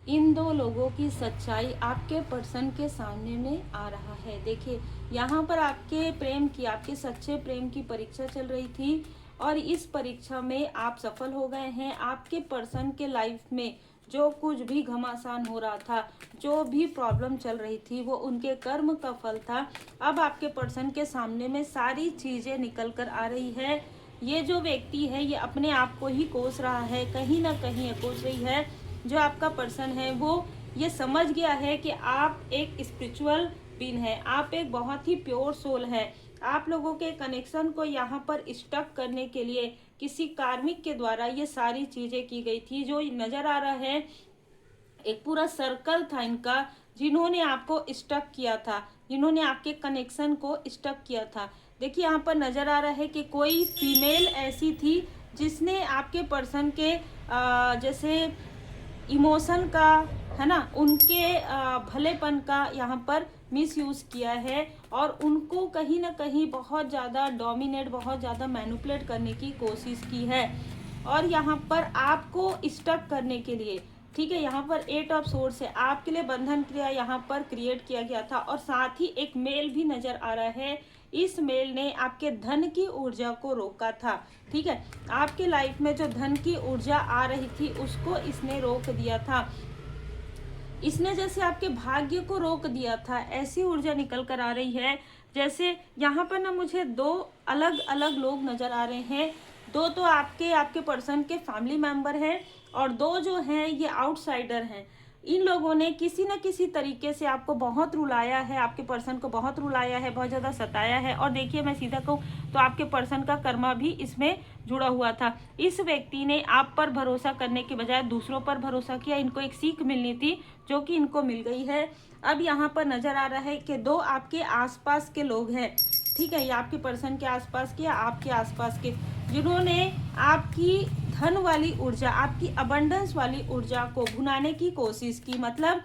इन दो लोगों की सच्चाई आपके पर्सन के सामने में आ रहा है। देखिए, यहाँ पर आपके प्रेम की, आपके सच्चे प्रेम की परीक्षा चल रही थी और इस परीक्षा में आप सफल हो गए हैं। आपके पर्सन के लाइफ में जो कुछ भी घमासान हो रहा था, जो भी प्रॉब्लम चल रही थी, वो उनके कर्म का फल था। अब आपके पर्सन के सामने में सारी चीजें निकल कर आ रही है। ये जो व्यक्ति है ये अपने आप को ही कोस रहा है, कहीं ना कहीं ये कोस रही है। जो आपका पर्सन है वो ये समझ गया है कि आप एक स्पिरिचुअल बीन है, आप एक बहुत ही प्योर सोल है। आप लोगों के कनेक्शन को यहाँ पर स्टक करने के लिए किसी कार्मिक के द्वारा ये सारी चीजें की गई थी। जो नजर आ रहा है एक पूरा सर्कल था इनका, जिन्होंने आपको स्टक किया था, जिन्होंने आपके कनेक्शन को स्टक किया था। देखिए, यहाँ पर नजर आ रहा है कि कोई फीमेल ऐसी थी जिसने आपके पर्सन के जैसे इमोशन का, है ना, उनके भलेपन का यहाँ पर मिस यूज किया है और उनको कहीं ना कहीं बहुत ज़्यादा डोमिनेट, बहुत ज़्यादा मैनिपुलेट करने की कोशिश की है। और यहाँ पर आपको स्टक करने के लिए, ठीक है, यहाँ पर 8 ऑफ सोर्स है, आपके लिए बंधन क्रिया यहाँ पर क्रिएट किया गया था। और साथ ही एक मेल भी नजर आ रहा है, इस मेल ने आपके धन की ऊर्जा को रोका था। ठीक है, आपके लाइफ में जो धन की ऊर्जा आ रही थी उसको इसने रोक दिया था। इसने जैसे आपके भाग्य को रोक दिया था, ऐसी ऊर्जा निकल कर आ रही है। जैसे यहाँ पर ना मुझे दो अलग अलग लोग नजर आ रहे हैं। दो तो आपके पर्सन के फैमिली मेंबर हैं और दो जो हैं ये आउटसाइडर हैं। इन लोगों ने किसी न किसी तरीके से आपको बहुत रुलाया है, आपके पर्सन को बहुत रुलाया है, बहुत ज़्यादा सताया है। और देखिए, मैं सीधा कहूँ तो आपके पर्सन का कर्मा भी इसमें जुड़ा हुआ था। इस व्यक्ति ने आप पर भरोसा करने के बजाय दूसरों पर भरोसा किया। इनको एक सीख मिलनी थी जो कि इनको मिल गई है। अब यहाँ पर नजर आ रहा है कि दो आपके आसपास के लोग हैं, ठीक है, ये आपके पर्सन के आसपास के या आपके आसपास के, जिन्होंने आपकी धन वाली ऊर्जा, आपकी अबंडेंस वाली ऊर्जा को भुनाने की कोशिश की। मतलब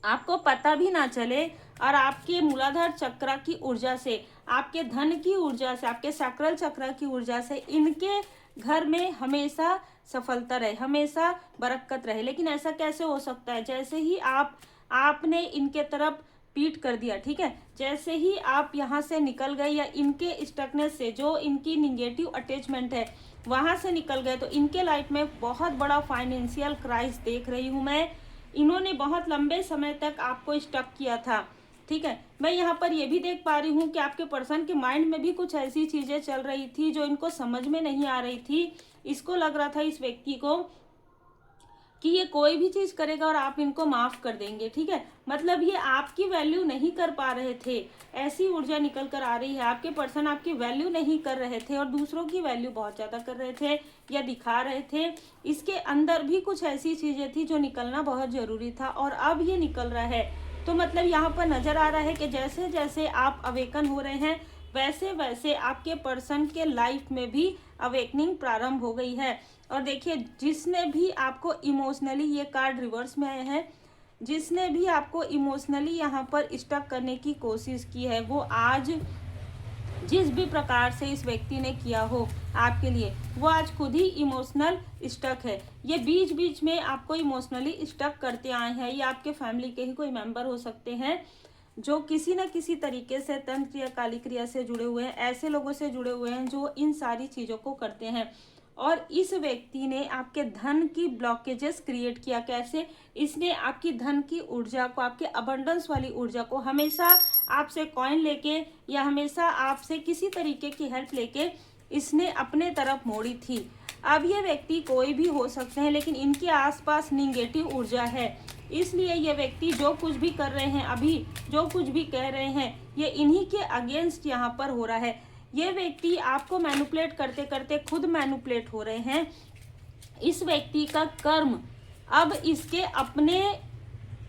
आपको पता भी ना चले और आपके मूलाधार चक्र की ऊर्जा से, आपके धन की ऊर्जा से, आपके सैक्रल चक्र की ऊर्जा से इनके घर में हमेशा सफलता रहे, हमेशा बरकत रहे। लेकिन ऐसा कैसे हो सकता है? जैसे ही आपने इनके तरफ पीठ कर दिया, ठीक है, जैसे ही आप यहाँ से निकल गए या इनके स्टकनेस से, जो इनकी निगेटिव अटैचमेंट है वहां से निकल गए, तो इनके लाइफ में बहुत बड़ा फाइनेंशियल क्राइसिस देख रही हूं मैं। इन्होंने बहुत लंबे समय तक आपको स्टक किया था। ठीक है, मैं यहाँ पर यह भी देख पा रही हूँ कि आपके पर्सन के माइंड में भी कुछ ऐसी चीजें चल रही थी जो इनको समझ में नहीं आ रही थी। इसको लग रहा था, इस व्यक्ति को, कि ये कोई भी चीज करेगा और आप इनको माफ कर देंगे। ठीक है, मतलब ये आपकी वैल्यू नहीं कर पा रहे थे, ऐसी ऊर्जा निकल कर आ रही है। आपके पर्सन आपकी वैल्यू नहीं कर रहे थे और दूसरों की वैल्यू बहुत ज्यादा कर रहे थे या दिखा रहे थे। इसके अंदर भी कुछ ऐसी चीजें थी जो निकलना बहुत जरूरी था और अब ये निकल रहा है। तो मतलब यहाँ पर नजर आ रहा है कि जैसे जैसे आप अवेकन हो रहे हैं वैसे वैसे आपके पर्सन के लाइफ में भी अवेकनिंग प्रारंभ हो गई है। और देखिए, जिसने भी आपको इमोशनली, ये कार्ड रिवर्स में आया है, जिसने भी आपको इमोशनली यहाँ पर स्टक करने की कोशिश की है, वो आज जिस भी प्रकार से इस व्यक्ति ने किया हो आपके लिए, वो आज खुद ही इमोशनल स्टक है। ये बीच बीच में आपको इमोशनली स्टक करते आए हैं। ये आपके फैमिली के ही कोई मेंबर हो सकते हैं जो किसी न किसी तरीके से तंत्र क्रिया, काली क्रिया से जुड़े हुए हैं। ऐसे लोगों से जुड़े हुए हैं जो इन सारी चीज़ों को करते हैं। और इस व्यक्ति ने आपके धन की ब्लॉकेजेस क्रिएट किया। कैसे? इसने आपकी धन की ऊर्जा को, आपके अबंडेंस वाली ऊर्जा को हमेशा आपसे कॉइन लेके या हमेशा आपसे किसी तरीके की हेल्प लेके इसने अपने तरफ मोड़ी थी। अब ये व्यक्ति कोई भी हो सकते हैं, लेकिन इनके आसपास निगेटिव ऊर्जा है, इसलिए ये व्यक्ति जो कुछ भी कर रहे हैं, अभी जो कुछ भी कह रहे हैं, ये इन्हीं के अगेंस्ट यहाँ पर हो रहा है। ये व्यक्ति आपको मैनिपुलेट करते करते खुद मैनिपुलेट हो रहे हैं। इस व्यक्ति का कर्म अब इसके अपने,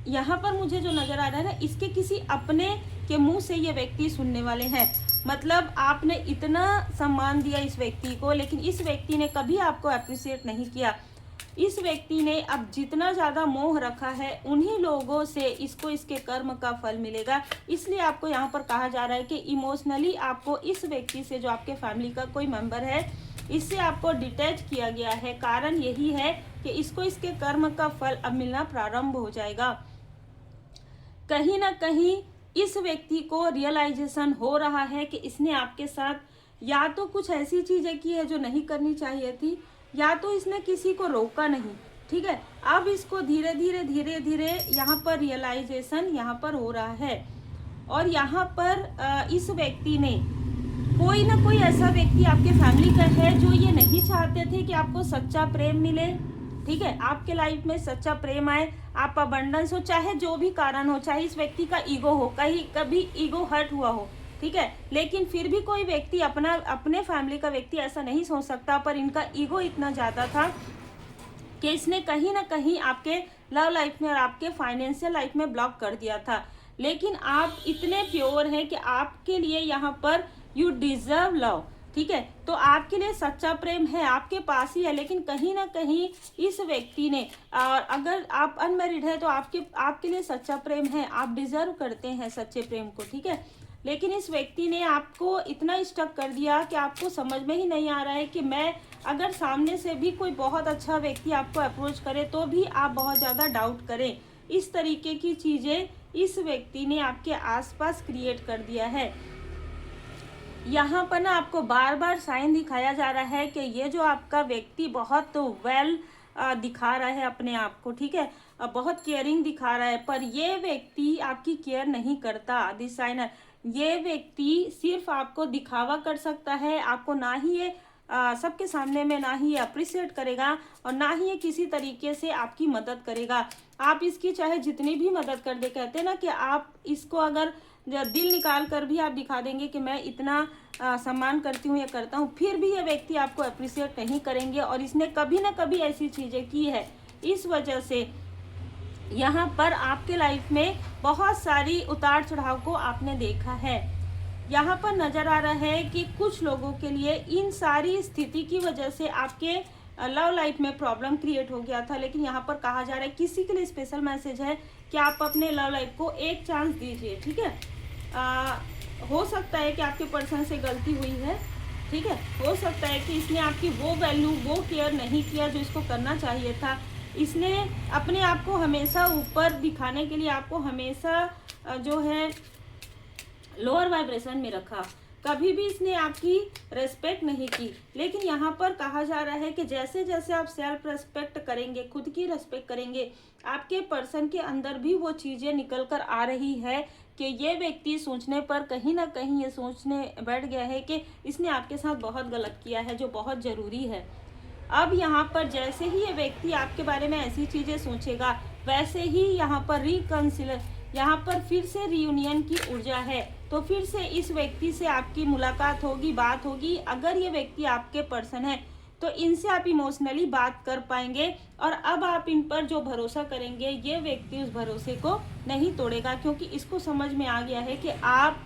यहाँ पर मुझे जो नजर आ रहा है ना, इसके किसी अपने के मुंह से ये व्यक्ति सुनने वाले हैं। मतलब आपने इतना सम्मान दिया इस व्यक्ति को, लेकिन इस व्यक्ति ने कभी आपको अप्रिशिएट नहीं किया। इस व्यक्ति ने अब जितना ज़्यादा मोह रखा है उन्हीं लोगों से इसको इसके कर्म का फल मिलेगा। इसलिए आपको यहाँ पर कहा जा रहा है कि इमोशनली आपको इस व्यक्ति से, जो आपके फैमिली का कोई मेंबर है, इससे आपको डिटैच किया गया है। कारण यही है कि इसको इसके कर्म का फल अब मिलना प्रारंभ हो जाएगा। कहीं ना कहीं इस व्यक्ति को रियलाइजेशन हो रहा है कि इसने आपके साथ या तो कुछ ऐसी चीजें की है जो नहीं करनी चाहिए थी, या तो इसने किसी को रोका नहीं, ठीक है। अब इसको धीरे धीरे यहाँ पर रियलाइजेशन यहाँ पर हो रहा है। और यहाँ पर इस व्यक्ति ने कोई ना कोई ऐसा व्यक्ति आपके फैमिली का है जो ये नहीं चाहते थे कि आपको सच्चा प्रेम मिले, ठीक है। आपके लाइफ में सच्चा प्रेम आए, आप अबंडेंस हो, चाहे जो भी कारण हो, चाहे इस व्यक्ति का ईगो हो, कहीं कभी ईगो हर्ट हुआ हो, ठीक है। लेकिन फिर भी कोई व्यक्ति अपने फैमिली का व्यक्ति ऐसा नहीं सोच सकता, पर इनका ईगो इतना ज़्यादा था कि इसने कहीं ना कहीं आपके लव लाइफ में और आपके फाइनेंशियल लाइफ में ब्लॉक कर दिया था। लेकिन आप इतने प्योर हैं कि आपके लिए यहाँ पर यू डिजर्व लव, ठीक है। तो आपके लिए सच्चा प्रेम है, आपके पास ही है। लेकिन कहीं ना कहीं इस व्यक्ति ने, अगर आप अनमैरिड है तो आपके लिए सच्चा प्रेम है, आप डिजर्व करते हैं सच्चे प्रेम को, ठीक है। लेकिन इस व्यक्ति ने आपको इतना स्टक कर दिया कि आपको समझ में ही नहीं आ रहा है कि मैं अगर सामने से भी कोई बहुत अच्छा व्यक्ति आपको अप्रोच करे तो भी आप बहुत ज़्यादा डाउट करें। इस तरीके की चीज़ें इस व्यक्ति ने आपके आसपास क्रिएट कर दिया है। यहाँ पर ना आपको बार बार साइन दिखाया जा रहा है कि ये जो आपका व्यक्ति बहुत वेल दिखा रहा है अपने आप को, ठीक है, बहुत केयरिंग दिखा रहा है, पर ये व्यक्ति आपकी केयर नहीं करता। दिस साइन, ये व्यक्ति सिर्फ आपको दिखावा कर सकता है, आपको ना ही ये सबके सामने में ना ही अप्रिशिएट करेगा और ना ही ये किसी तरीके से आपकी मदद करेगा। आप इसकी चाहे जितनी भी मदद कर दे, कहते हैं ना कि आप इसको अगर दिल निकाल कर भी आप दिखा देंगे कि मैं इतना सम्मान करती हूँ या करता हूँ, फिर भी ये व्यक्ति आपको अप्रिशिएट नहीं करेंगे। और इसने कभी ना कभी ऐसी चीज़ें की है, इस वजह से यहाँ पर आपके लाइफ में बहुत सारी उतार चढ़ाव को आपने देखा है। यहाँ पर नज़र आ रहा है कि कुछ लोगों के लिए इन सारी स्थिति की वजह से आपके लव लाइफ में प्रॉब्लम क्रिएट हो गया था। लेकिन यहाँ पर कहा जा रहा है, किसी के लिए स्पेशल मैसेज है कि आप अपने लव लाइफ को एक चांस दीजिए, ठीक है। हो सकता है कि आपके पर्सन से गलती हुई है, ठीक है। हो सकता है कि इसने आपकी वो वैल्यू, वो केयर नहीं किया जो इसको करना चाहिए था। इसने अपने आप को हमेशा ऊपर दिखाने के लिए आपको हमेशा जो है लोअर वाइब्रेशन में रखा, कभी भी इसने आपकी रेस्पेक्ट नहीं की। लेकिन यहाँ पर कहा जा रहा है कि जैसे जैसे आप सेल्फ रेस्पेक्ट करेंगे, खुद की रेस्पेक्ट करेंगे, आपके पर्सन के अंदर भी वो चीज़ें निकल कर आ रही है कि ये व्यक्ति सोचने पर कहीं ना कहीं ये सोचने बैठ गया है कि इसने आपके साथ बहुत गलत किया है, जो बहुत ज़रूरी है। अब यहाँ पर जैसे ही ये व्यक्ति आपके बारे में ऐसी चीज़ें सोचेगा, वैसे ही यहाँ पर यहाँ पर फिर से रियूनियन की ऊर्जा है। तो फिर से इस व्यक्ति से आपकी मुलाकात होगी, बात होगी। अगर ये व्यक्ति आपके पर्सन है तो इनसे आप इमोशनली बात कर पाएंगे, और अब आप इन पर जो भरोसा करेंगे, ये व्यक्ति उस भरोसे को नहीं तोड़ेगा, क्योंकि इसको समझ में आ गया है कि आप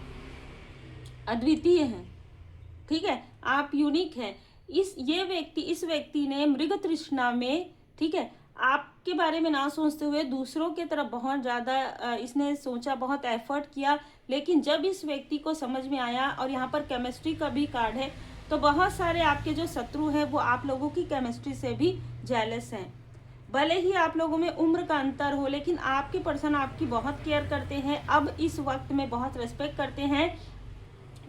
अद्वितीय हैं, ठीक है, आप यूनिक हैं। इस व्यक्ति ने मृग तृष्णा में, ठीक है, आपके बारे में ना सोचते हुए दूसरों के तरफ बहुत ज़्यादा इसने सोचा, बहुत एफर्ट किया। लेकिन जब इस व्यक्ति को समझ में आया, और यहाँ पर केमिस्ट्री का भी कार्ड है, तो बहुत सारे आपके जो शत्रु हैं वो आप लोगों की केमिस्ट्री से भी जेलस हैं। भले ही आप लोगों में उम्र का अंतर हो, लेकिन आपके पर्सन आपकी बहुत केयर करते हैं, अब इस वक्त में बहुत रेस्पेक्ट करते हैं।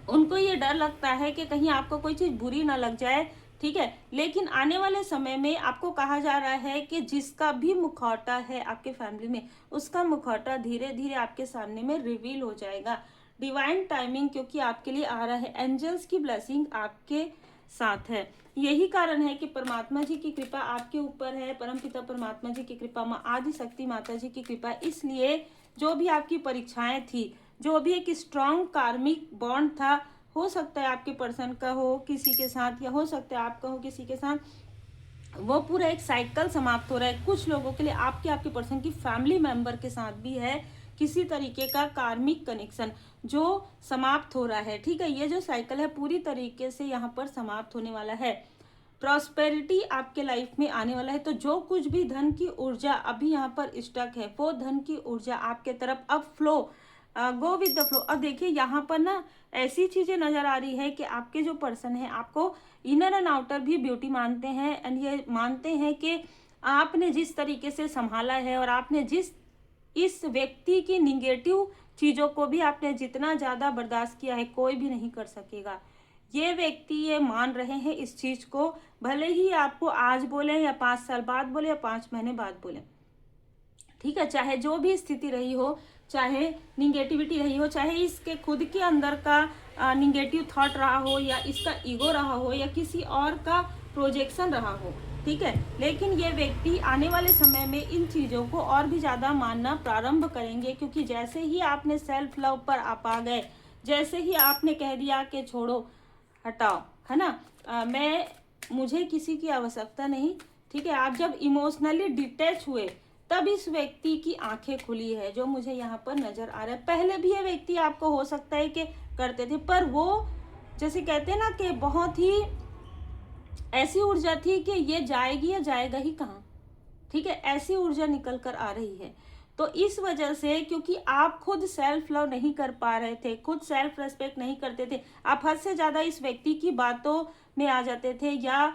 उनको ये डर लगता है कि कहीं आपको कोई चीज़ बुरी ना लग जाए, ठीक है। लेकिन आने वाले समय में आपको कहा जा रहा है कि जिसका भी मुखौटा है आपके फैमिली में, उसका मुखौटा धीरे धीरे आपके सामने में रिवील हो जाएगा। डिवाइन टाइमिंग क्योंकि आपके लिए आ रहा है, एंजल्स की ब्लेसिंग आपके साथ है। यही कारण है कि परमात्मा जी की कृपा आपके ऊपर है, परमपिता परमात्मा जी की कृपा, माँ आदि शक्ति माता जी की कृपा। इसलिए जो भी आपकी परीक्षाएं थी, जो भी एक स्ट्रॉन्ग कार्मिक बॉन्ड था, हो सकता है आपके पर्सन का हो किसी के साथ, या हो सकता है आपका हो किसी के साथ, वो पूरा एक साइकिल समाप्त हो रहा है। कुछ लोगों के लिए आपके पर्सन की फैमिली मेंबर के साथ भी है किसी तरीके का कार्मिक कनेक्शन जो समाप्त हो रहा है, ठीक है। ये जो साइकिल है पूरी तरीके से यहाँ पर समाप्त होने वाला है। प्रॉस्पेरिटी आपके लाइफ में आने वाला है। तो जो कुछ भी धन की ऊर्जा अभी यहाँ पर स्टक है, वो धन की ऊर्जा आपके तरफ अब flow go with the flow. और देखिए यहाँ पर ना ऐसी चीजें नजर आ रही है कि आपके जो पर्सन है आपको इनर एंड आउटर भी ब्यूटी मानते हैं, एंड ये मानते हैं कि आपने जिस तरीके से संभाला है और आपने जिस इस व्यक्ति की निगेटिव चीजों को भी आपने जितना ज्यादा बर्दाश्त किया है, कोई भी नहीं कर सकेगा। ये व्यक्ति ये मान रहे हैं इस चीज को, भले ही आपको आज बोले या 5 साल बाद बोले या 5 महीने बाद बोले, ठीक है। चाहे जो भी स्थिति रही हो, चाहे निगेटिविटी रही हो, चाहे इसके खुद के अंदर का निगेटिव थॉट रहा हो, या इसका ईगो रहा हो, या किसी और का प्रोजेक्शन रहा हो, ठीक है। लेकिन ये व्यक्ति आने वाले समय में इन चीज़ों को और भी ज़्यादा मानना प्रारंभ करेंगे, क्योंकि जैसे ही आपने सेल्फ लव पर आप आ गए, जैसे ही आपने कह दिया कि छोड़ो हटाओ, है ना, मुझे किसी की आवश्यकता नहीं, ठीक है। आप जब इमोशनली डिटैच हुए तब इस व्यक्ति की आंखें खुली है, जो मुझे यहाँ पर नजर आ रहा है। पहले भी ये व्यक्ति आपको हो सकता है कि करते थे, पर वो जैसे कहते हैं ना कि बहुत ही ऐसी ऊर्जा थी कि ये जाएगी या जाएगा ही कहाँ, ठीक है, ऐसी ऊर्जा निकल कर आ रही है। तो इस वजह से, क्योंकि आप खुद सेल्फ लव नहीं कर पा रहे थे, खुद सेल्फ रेस्पेक्ट नहीं करते थे, आप हद से ज्यादा इस व्यक्ति की बातों में आ जाते थे, या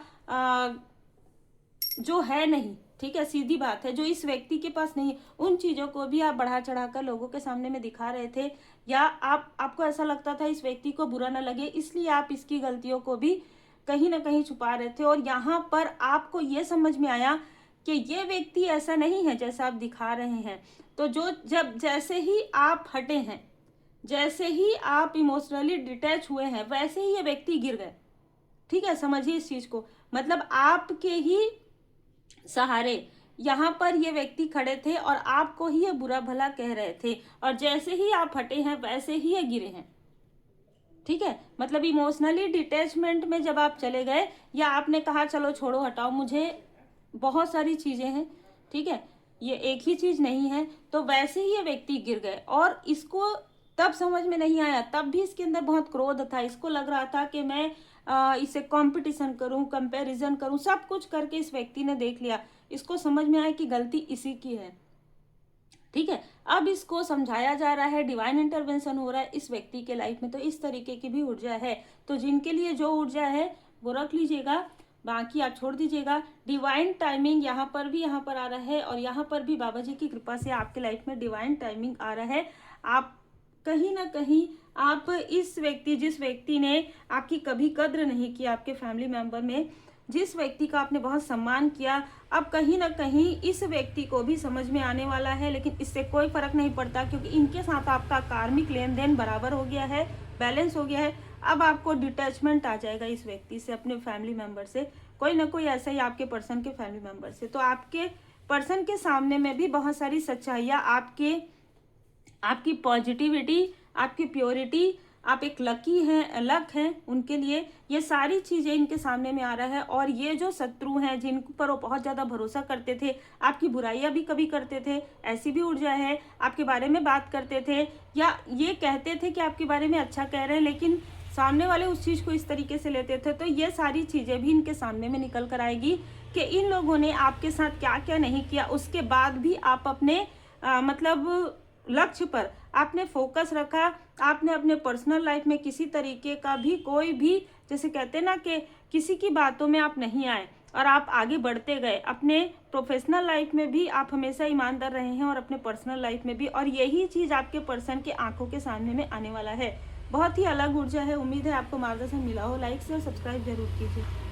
जो है नहीं, ठीक है, सीधी बात है, जो इस व्यक्ति के पास नहीं, उन चीजों को भी आप बढ़ा चढ़ा कर लोगों के सामने में दिखा रहे थे, या आपको ऐसा लगता था इस व्यक्ति को बुरा ना लगे, इसलिए आप इसकी गलतियों को भी कहीं ना कहीं छुपा रहे थे। और यहाँ पर आपको ये समझ में आया कि ये व्यक्ति ऐसा नहीं है जैसा आप दिखा रहे हैं। तो जैसे ही आप हटे हैं, जैसे ही आप इमोशनली डिटैच हुए हैं, वैसे ही ये व्यक्ति गिर गए, ठीक है। समझिए इस चीज को, मतलब आपके ही सहारे यहाँ पर ये व्यक्ति खड़े थे और आपको ही ये बुरा भला कह रहे थे, और जैसे ही आप हटे हैं वैसे ही ये गिरे हैं, ठीक है। मतलब इमोशनली डिटैचमेंट में जब आप चले गए, या आपने कहा चलो छोड़ो हटाओ, मुझे बहुत सारी चीजें हैं, ठीक है, ये एक ही चीज नहीं है, तो वैसे ही ये व्यक्ति गिर गए। और इसको तब समझ में नहीं आया, तब भी इसके अंदर बहुत क्रोध था, इसको लग रहा था कि मैं इसे कंपटीशन करूं, कंपैरिजन करूं, सब कुछ करके इस व्यक्ति ने देख लिया, इसको समझ में आया कि गलती इसी की है, ठीक है। अब इसको समझाया जा रहा है, डिवाइन इंटरवेंशन हो रहा है इस व्यक्ति के लाइफ में। तो इस तरीके की भी ऊर्जा है, तो जिनके लिए जो ऊर्जा है वो रख लीजिएगा, बाकी आप छोड़ दीजिएगा। डिवाइन टाइमिंग यहाँ पर आ रहा है, और यहाँ पर भी बाबा जी की कृपा से आपके लाइफ में डिवाइन टाइमिंग आ रहा है। आप कहीं ना कहीं आप जिस व्यक्ति ने आपकी कभी कद्र नहीं की, आपके फैमिली मेंबर में जिस व्यक्ति का आपने बहुत सम्मान किया, अब कहीं ना कहीं इस व्यक्ति को भी समझ में आने वाला है। लेकिन इससे कोई फर्क नहीं पड़ता, क्योंकि इनके साथ आपका कार्मिक लेन देन बराबर हो गया है, बैलेंस हो गया है। अब आपको डिटैचमेंट आ जाएगा इस व्यक्ति से, अपने फैमिली मेंबर से, कोई ना कोई ऐसा ही आपके पर्सन के फैमिली मेंबर से। तो आपके पर्सन के सामने में भी बहुत सारी सच्चाइयाँ, आपकी पॉजिटिविटी, आपकी प्योरिटी, आप एक लक हैं उनके लिए, ये सारी चीजें इनके सामने में आ रहा है। और ये जो शत्रु हैं, जिन पर वो बहुत ज्यादा भरोसा करते थे, आपकी बुराइयां भी कभी करते थे, ऐसी भी ऊर्जा है, आपके बारे में बात करते थे, या ये कहते थे कि आपके बारे में अच्छा कह रहे हैं, लेकिन सामने वाले उस चीज को इस तरीके से लेते थे। तो ये सारी चीजें भी इनके सामने में निकल कर आएगी कि इन लोगों ने आपके साथ क्या क्या नहीं किया, उसके बाद भी आप अपने मतलब लक्ष्य पर आपने फोकस रखा, आपने अपने पर्सनल लाइफ में किसी तरीके का भी कोई भी, जैसे कहते हैं ना कि किसी की बातों में आप नहीं आए, और आप आगे बढ़ते गए। अपने प्रोफेशनल लाइफ में भी आप हमेशा ईमानदार रहे हैं, और अपने पर्सनल लाइफ में भी, और यही चीज आपके पर्सन के आंखों के सामने में आने वाला है। बहुत ही अलग ऊर्जा है। उम्मीद है आपको मार्गदर्शन मिला हो। लाइक से और सब्सक्राइब जरूर कीजिए।